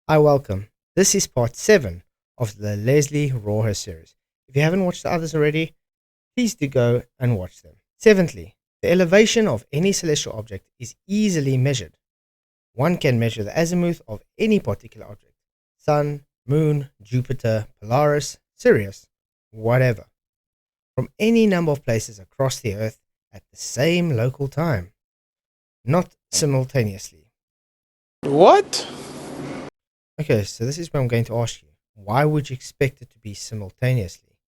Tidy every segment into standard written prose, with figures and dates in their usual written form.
Hi, welcome. This is part 7 of the Leslie Rhorer series. If you haven't watched the others already, please do go and watch them. Seventhly, the elevation of any celestial object is easily measured. One can measure the azimuth of any particular object: Sun, Moon, Jupiter, Polaris, Sirius, whatever, from any number of places across the Earth at the same local time, not simultaneously. What? Okay, so this is where I'm going to ask you, why would you expect it to be simultaneously?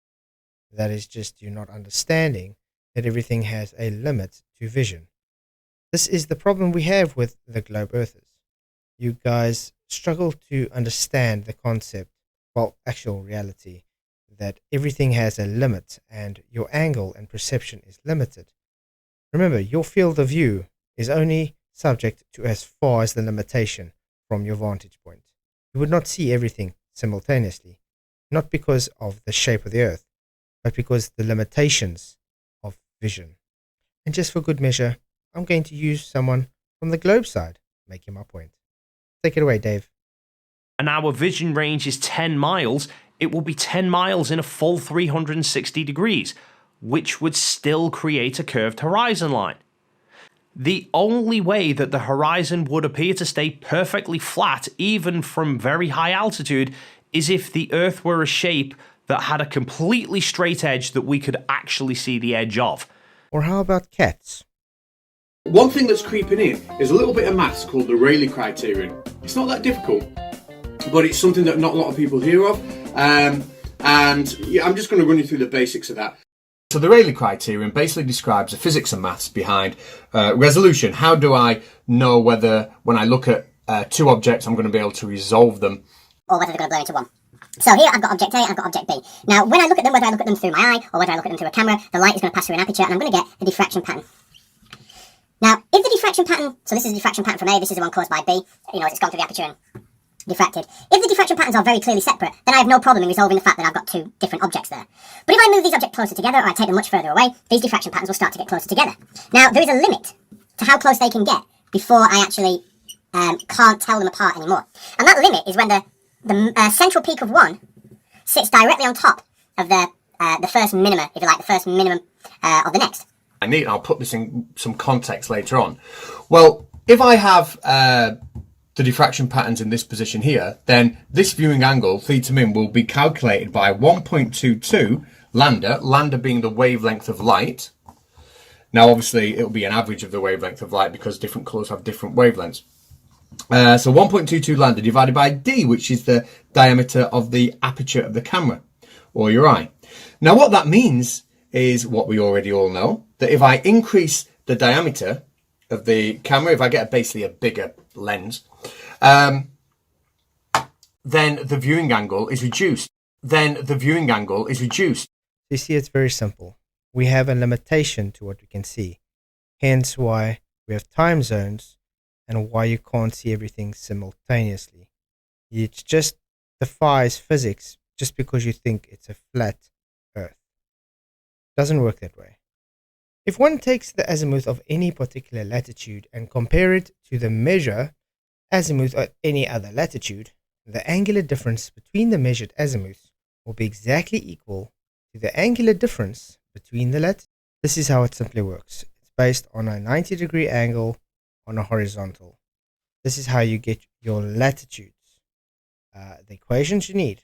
That is just you not understanding that everything has a limit to vision. This is the problem we have with the globe earthers. You guys struggle to understand the concept, well, actual reality, that everything has a limit and your angle and perception is limited. Remember, your field of view is only subject to as far as the limitation from your vantage point. You would not see everything simultaneously, not because of the shape of the earth, but because the limitations of vision. And just for good measure, I'm going to use someone from the globe side, making my point. Take it away, Dave. And our vision range is 10 miles, it will be 10 miles in a full 360 degrees, which would still create a curved horizon line. The only way that the horizon would appear to stay perfectly flat, even from very high altitude, is if the Earth were a shape that had a completely straight edge that we could actually see the edge of. Or how about cats? One thing that's creeping in is a little bit of maths called the Rayleigh criterion. It's not that difficult, but it's something that not a lot of people hear of. And yeah, I'm just going to run you through the basics of that. So the Rayleigh criterion basically describes the physics and maths behind resolution. How do I know whether when I look at two objects I'm going to be able to resolve them? Or whether they're going to blur into one. So here I've got object A and I've got object B. Now when I look at them, whether I look at them through my eye or whether I look at them through a camera, the light is going to pass through an aperture and I'm going to get a diffraction pattern. Now if the diffraction pattern, so this is a diffraction pattern from A, this is the one caused by B, as it's gone through the aperture and diffracted. If the diffraction patterns are very clearly separate, then I have no problem in resolving the fact that I've got two different objects there. But if I move these objects closer together or I take them much further away, these diffraction patterns will start to get closer together. Now there is a limit to how close they can get before I actually can't tell them apart anymore. And that limit is when the central peak of one sits directly on top of the first minima, if you like, the first minimum of the next. I'll put this in some context later on. Well, if I have the diffraction patterns in this position here, then this viewing angle, theta min, will be calculated by 1.22 lambda being the wavelength of light. Now, obviously, it will be an average of the wavelength of light because different colours have different wavelengths. So 1.22 lambda divided by d, which is the diameter of the aperture of the camera or your eye. Now, what that means is what we already all know, that if I increase the diameter of the camera, if I get basically a bigger lens, then the viewing angle is reduced. You see, it's very simple. We have a limitation to what we can see. Hence why we have time zones and why you can't see everything simultaneously. It just defies physics just because you think it's a flat Earth. Doesn't work that way. If one takes the azimuth of any particular latitude and compare it to the measure azimuth at any other latitude, the angular difference between the measured azimuths will be exactly equal to the angular difference between the latitudes. This is how it simply works. It's based on a 90-degree angle on a horizontal. This is how you get your latitudes. The equations you need.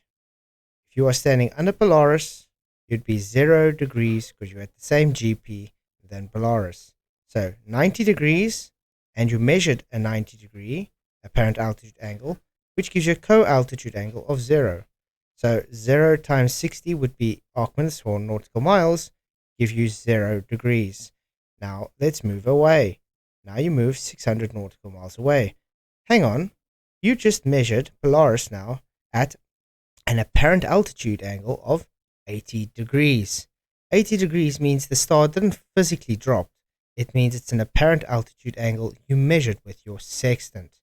If you are standing under Polaris, you'd be 0 degrees because you're at the same GP than Polaris. So 90 degrees, and you measured a 90-degree apparent altitude angle, which gives you a co-altitude angle of 0. So 0 times 60 would be arc minutes or nautical miles, give you 0 degrees. Now let's move away. Now you move 600 nautical miles away. Hang on, you just measured Polaris now at an apparent altitude angle of 80 degrees. 80 degrees means the star didn't physically drop. It means it's an apparent altitude angle you measured with your sextant.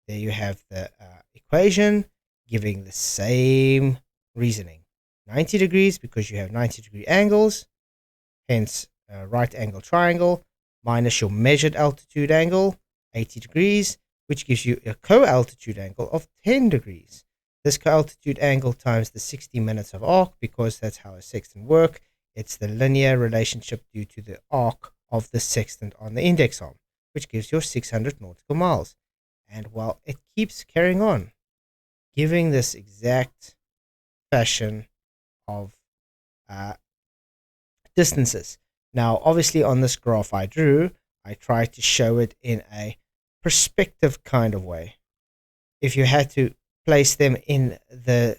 There you have the equation giving the same reasoning. 90 degrees because you have 90-degree angles, hence right angle triangle, minus your measured altitude angle, 80 degrees, which gives you a co-altitude angle of 10 degrees. This co-altitude angle times the 60 minutes of arc, because that's how a sextant works. It's the linear relationship due to the arc of the sextant on the index arm, which gives you 600 nautical miles. And well, it keeps carrying on, giving this exact fashion of distances. Now, obviously on this graph I drew, I tried to show it in a perspective kind of way. If you had to place them in the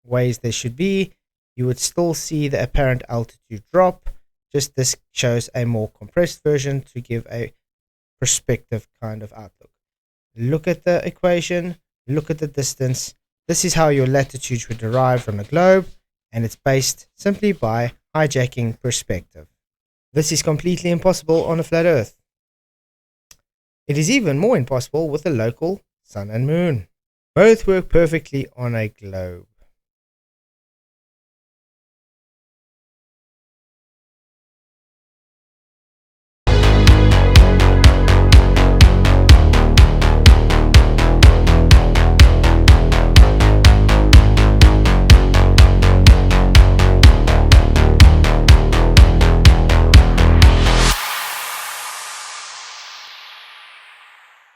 ways they should be, you would still see the apparent altitude drop. Just this shows a more compressed version to give a perspective kind of outlook. Look at the equation, look at the distance. This is how your latitudes were derived from a globe, and it's based simply by hijacking perspective. This is completely impossible on a flat Earth. It is even more impossible with a local sun and moon. Both work perfectly on a globe.